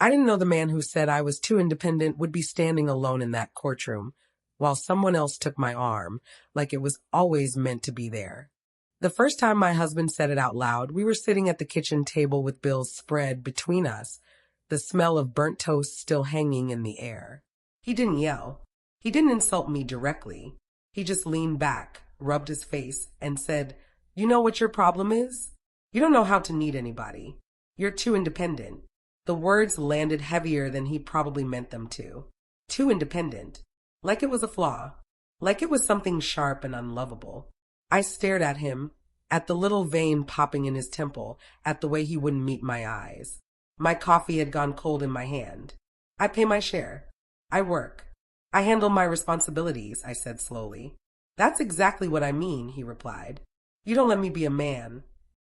I didn't know the man who said I was too independent would be standing alone in that courtroom, while someone else took my arm, like it was always meant to be there. The first time my husband said it out loud, we were sitting at the kitchen table with bills spread between us, the smell of burnt toast still hanging in the air. He didn't yell. He didn't insult me directly. He just leaned back, rubbed his face, and said, "You know what your problem is? You don't know how to need anybody. You're too independent." The words landed heavier than he probably meant them to. Too independent. Like it was a flaw. Like it was something sharp and unlovable. I stared at him, at the little vein popping in his temple, at the way he wouldn't meet my eyes. My coffee had gone cold in my hand. "I pay my share. I work. I handle my responsibilities," I said slowly. "That's exactly what I mean," he replied. "You don't let me be a man."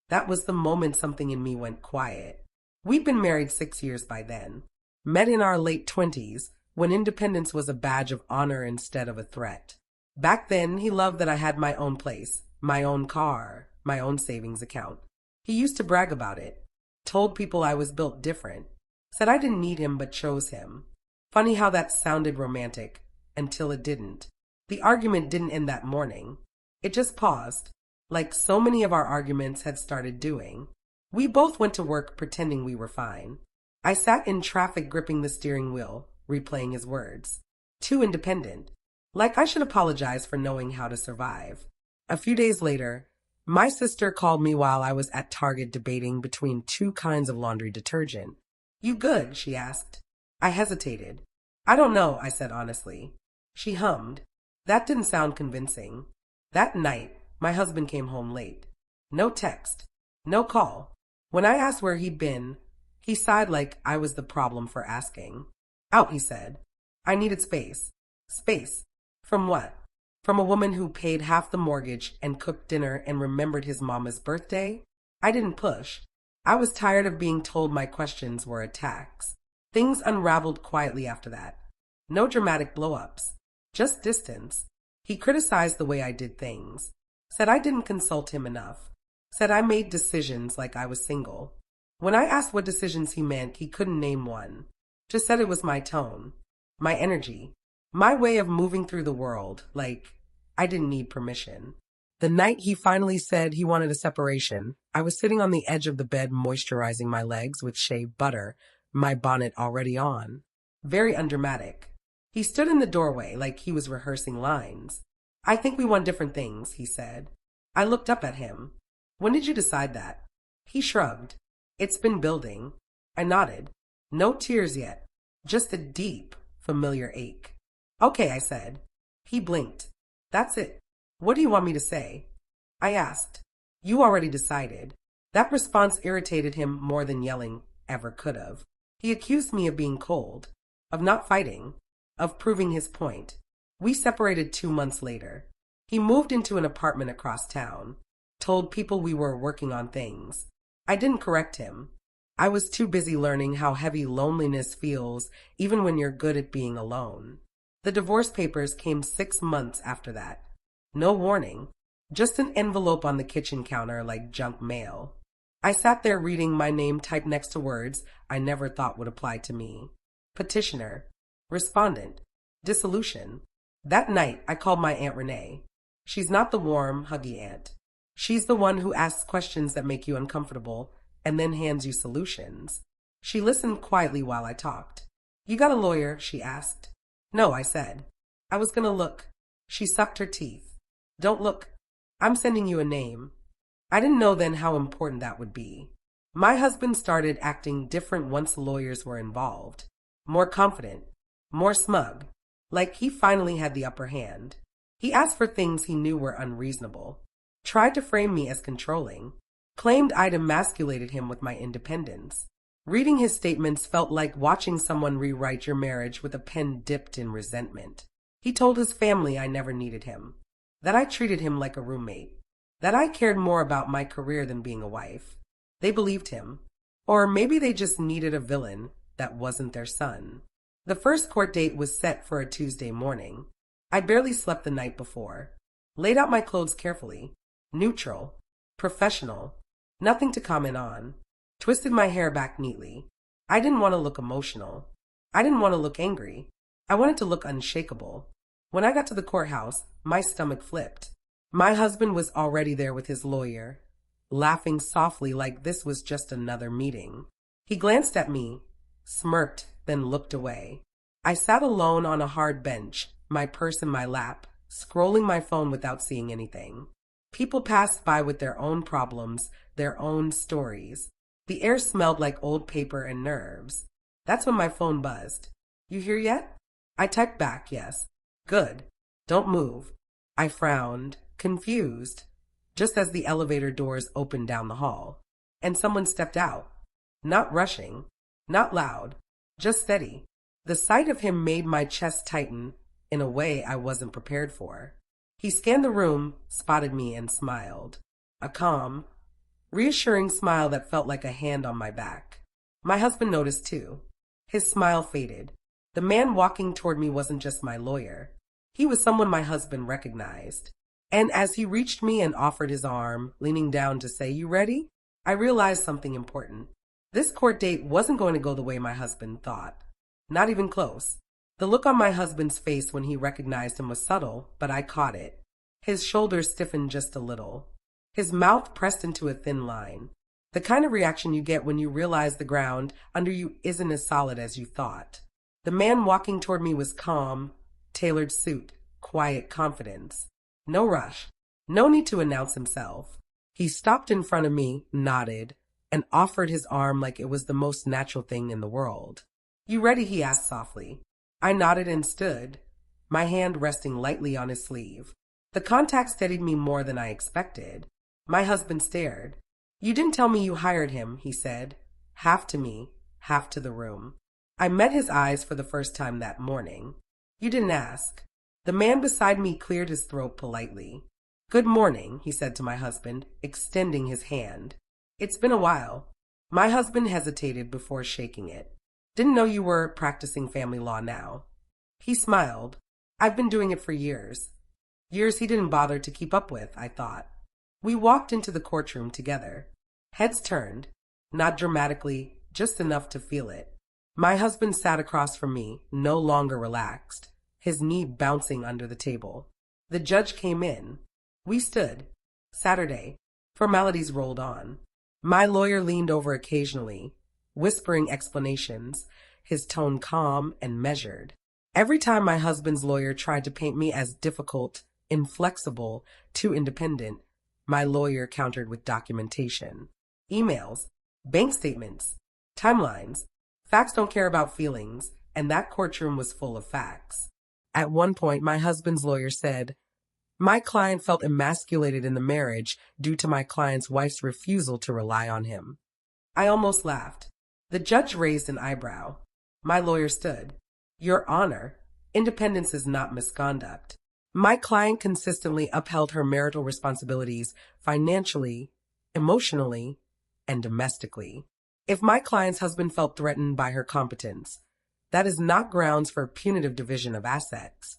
That was the moment something in me went quiet. We'd been married 6 years by then. Met in our late 20s, when independence was a badge of honor instead of a threat. Back then, he loved that I had my own place, my own car, my own savings account. He used to brag about it. Told people I was built different. Said I didn't need him but chose him. Funny how that sounded romantic, until it didn't. The argument didn't end that morning. It just paused, like so many of our arguments had started doing. We both went to work pretending we were fine. I sat in traffic gripping the steering wheel, replaying his words. Too independent. Like I should apologize for knowing how to survive. A few days later, my sister called me while I was at Target debating between two kinds of laundry detergent. "You good?" she asked. I hesitated. "I don't know," I said honestly. She hummed. That didn't sound convincing. That night, my husband came home late. No text. No call. When I asked where he'd been, he sighed like I was the problem for asking. "Out," he said. I needed space. Space. From what? From a woman who paid half the mortgage and cooked dinner and remembered his mama's birthday? I didn't push. I was tired of being told my questions were attacks. Things unraveled quietly after that. No dramatic blow-ups. Just distance. He criticized the way I did things. Said I didn't consult him enough. Said I made decisions like I was single. When I asked what decisions he meant, he couldn't name one. Just said it was my tone. My energy. My way of moving through the world, like I didn't need permission. The night he finally said he wanted a separation, I was sitting on the edge of the bed moisturizing my legs with shea butter, my bonnet already on. Very undramatic. He stood in the doorway like he was rehearsing lines. "I think we want different things," he said. I looked up at him. "When did you decide that?" He shrugged. "It's been building." I nodded. No tears yet. Just a deep, familiar ache. "Okay," I said. He blinked. "That's it. What do you want me to say?" I asked. "You already decided." That response irritated him more than yelling ever could have. He accused me of being cold, of not fighting, of proving his point. We separated 2 months later. He moved into an apartment across town, told people we were working on things. I didn't correct him. I was too busy learning how heavy loneliness feels even when you're good at being alone. The divorce papers came 6 months after that. No warning. Just an envelope on the kitchen counter like junk mail. I sat there reading my name typed next to words I never thought would apply to me. Petitioner. Respondent. Dissolution. That night, I called my Aunt Renee. She's not the warm, huggy aunt. She's the one who asks questions that make you uncomfortable and then hands you solutions. She listened quietly while I talked. "You got a lawyer?" she asked. "No," I said. "I was gonna look." She sucked her teeth. "Don't look. I'm sending you a name." I didn't know then how important that would be. My husband started acting different once lawyers were involved. More confident. More smug. Like he finally had the upper hand. He asked for things he knew were unreasonable. Tried to frame me as controlling. Claimed I'd emasculated him with my independence. Reading his statements felt like watching someone rewrite your marriage with a pen dipped in resentment. He told his family I never needed him. That I treated him like a roommate. That I cared more about my career than being a wife. They believed him. Or maybe they just needed a villain that wasn't their son. The first court date was set for a Tuesday morning. I barely slept the night before. Laid out my clothes carefully. Neutral. Professional. Nothing to comment on. Twisted my hair back neatly. I didn't want to look emotional. I didn't want to look angry. I wanted to look unshakable. When I got to the courthouse, my stomach flipped. My husband was already there with his lawyer, laughing softly like this was just another meeting. He glanced at me, smirked, then looked away. I sat alone on a hard bench, my purse in my lap, scrolling my phone without seeing anything. People passed by with their own problems, their own stories. The air smelled like old paper and nerves. That's when my phone buzzed. You here yet? I typed back, yes. Good. Don't move. I frowned, confused, just as the elevator doors opened down the hall. And someone stepped out. Not rushing, not loud, just steady. The sight of him made my chest tighten in a way I wasn't prepared for. He scanned the room, spotted me, and smiled. A calm, reassuring smile that felt like a hand on my back. My husband noticed too. His smile faded. The man walking toward me wasn't just my lawyer. He was someone my husband recognized. And as he reached me and offered his arm, leaning down to say, "You ready?" I realized something important. This court date wasn't going to go the way my husband thought. Not even close. The look on my husband's face when he recognized him was subtle, but I caught it. His shoulders stiffened just a little. His mouth pressed into a thin line. The kind of reaction you get when you realize the ground under you isn't as solid as you thought. The man walking toward me was calm, tailored suit, quiet confidence. No rush. No need to announce himself. He stopped in front of me, nodded, and offered his arm like it was the most natural thing in the world. "You ready?" he asked softly. I nodded and stood, my hand resting lightly on his sleeve. The contact steadied me more than I expected. My husband stared. "You didn't tell me you hired him," he said, half to me, half to the room. I met his eyes for the first time that morning. "You didn't ask." The man beside me cleared his throat politely. "Good morning," he said to my husband, extending his hand. "It's been a while." My husband hesitated before shaking it. "Didn't know you were practicing family law now." He smiled. "I've been doing it for years." Years he didn't bother to keep up with, I thought. We walked into the courtroom together. Heads turned, not dramatically, just enough to feel it. My husband sat across from me, no longer relaxed, his knee bouncing under the table. The judge came in. We stood. Saturday. Formalities rolled on. My lawyer leaned over occasionally, whispering explanations, his tone calm and measured. Every time my husband's lawyer tried to paint me as difficult, inflexible, too independent, my lawyer countered with documentation. Emails, bank statements, timelines. Facts don't care about feelings, and that courtroom was full of facts. At one point, my husband's lawyer said, "My client felt emasculated in the marriage due to my client's wife's refusal to rely on him." I almost laughed. The judge raised an eyebrow. My lawyer stood. "Your Honor, independence is not misconduct. My client consistently upheld her marital responsibilities financially, emotionally, and domestically. If my client's husband felt threatened by her competence, that is not grounds for punitive division of assets."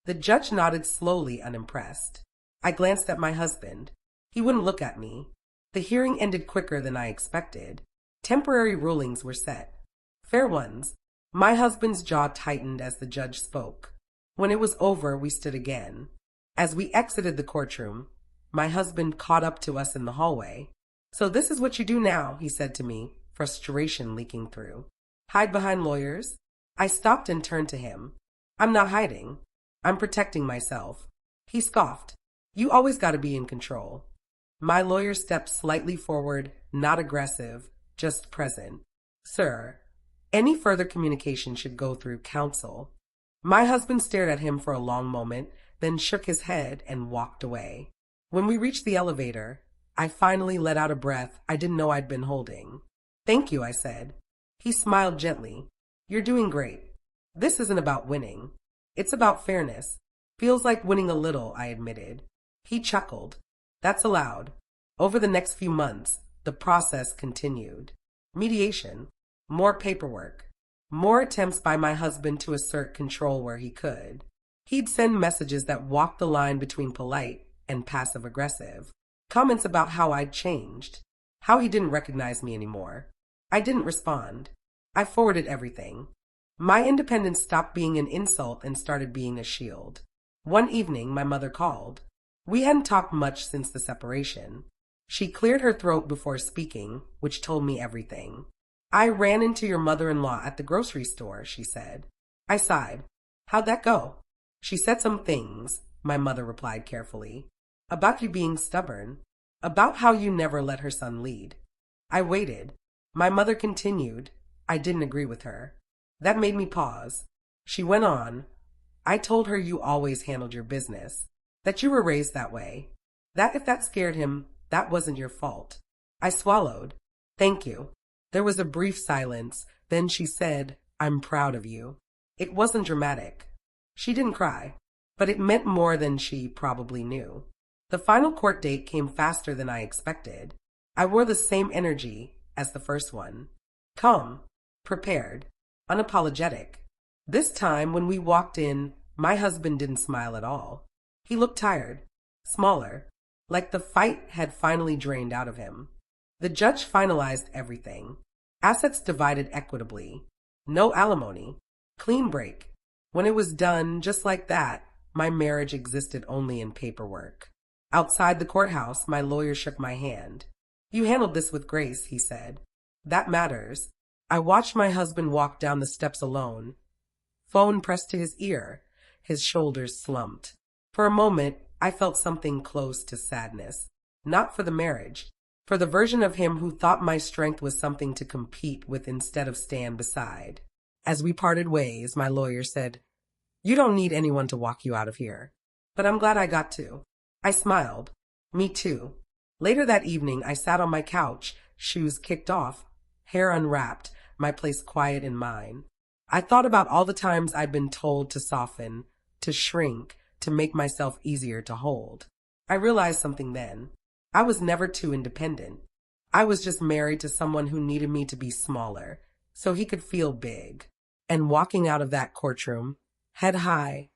The judge nodded slowly, unimpressed. I glanced at my husband. He wouldn't look at me. The hearing ended quicker than I expected. Temporary rulings were set. Fair ones. My husband's jaw tightened as the judge spoke. When it was over, we stood again. As we exited the courtroom, my husband caught up to us in the hallway. "So this is what you do now," he said to me, frustration leaking through. "Hide behind lawyers?" I stopped and turned to him. "I'm not hiding. I'm protecting myself." He scoffed. "You always got to be in control." My lawyer stepped slightly forward, not aggressive, just present. "Sir, any further communication should go through counsel." My husband stared at him for a long moment, then shook his head and walked away. When we reached the elevator, I finally let out a breath I didn't know I'd been holding. "Thank you," I said. He smiled gently. "You're doing great. This isn't about winning. It's about fairness." "Feels like winning a little," I admitted. He chuckled. "That's allowed." Over the next few months, the process continued. Mediation, more paperwork, more attempts by my husband to assert control where he could. He'd send messages that walked the line between polite and passive-aggressive. Comments about how I'd changed, how he didn't recognize me anymore. I didn't respond. I forwarded everything. My independence stopped being an insult and started being a shield. One evening, my mother called. We hadn't talked much since the separation. She cleared her throat before speaking, which told me everything. I ran into your mother-in-law at the grocery store, she said. I sighed. How'd that go? She said some things, my mother replied carefully. About you being stubborn. About how you never let her son lead. I waited. My mother continued. I didn't agree with her. That made me pause. She went on. I told her you always handled your business. That you were raised that way. That if that scared him, that wasn't your fault. I swallowed. Thank you. There was a brief silence. Then she said, I'm proud of you. It wasn't dramatic. She didn't cry, but it meant more than she probably knew. The final court date came faster than I expected. I wore the same energy as the first one. Calm, prepared, unapologetic. This time, when we walked in, my husband didn't smile at all. He looked tired, smaller, like the fight had finally drained out of him. The judge finalized everything. Assets divided equitably. No alimony. Clean break. When it was done, just like that, my marriage existed only in paperwork. Outside the courthouse, my lawyer shook my hand. You handled this with grace, he said. That matters. I watched my husband walk down the steps alone. Phone pressed to his ear. His shoulders slumped. For a moment, I felt something close to sadness. Not for the marriage. For the version of him who thought my strength was something to compete with instead of stand beside. As we parted ways, my lawyer said, You don't need anyone to walk you out of here. But I'm glad I got to. I smiled. Me too. Later that evening, I sat on my couch, shoes kicked off, hair unwrapped, my place quiet in mine. I thought about all the times I'd been told to soften, to shrink, to make myself easier to hold. I realized something then. I was never too independent. I was just married to someone who needed me to be smaller, so he could feel big. And walking out of that courtroom, head high,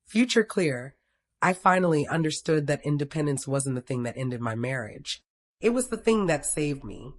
future clear, I finally understood that independence wasn't the thing that ended my marriage. It was the thing that saved me.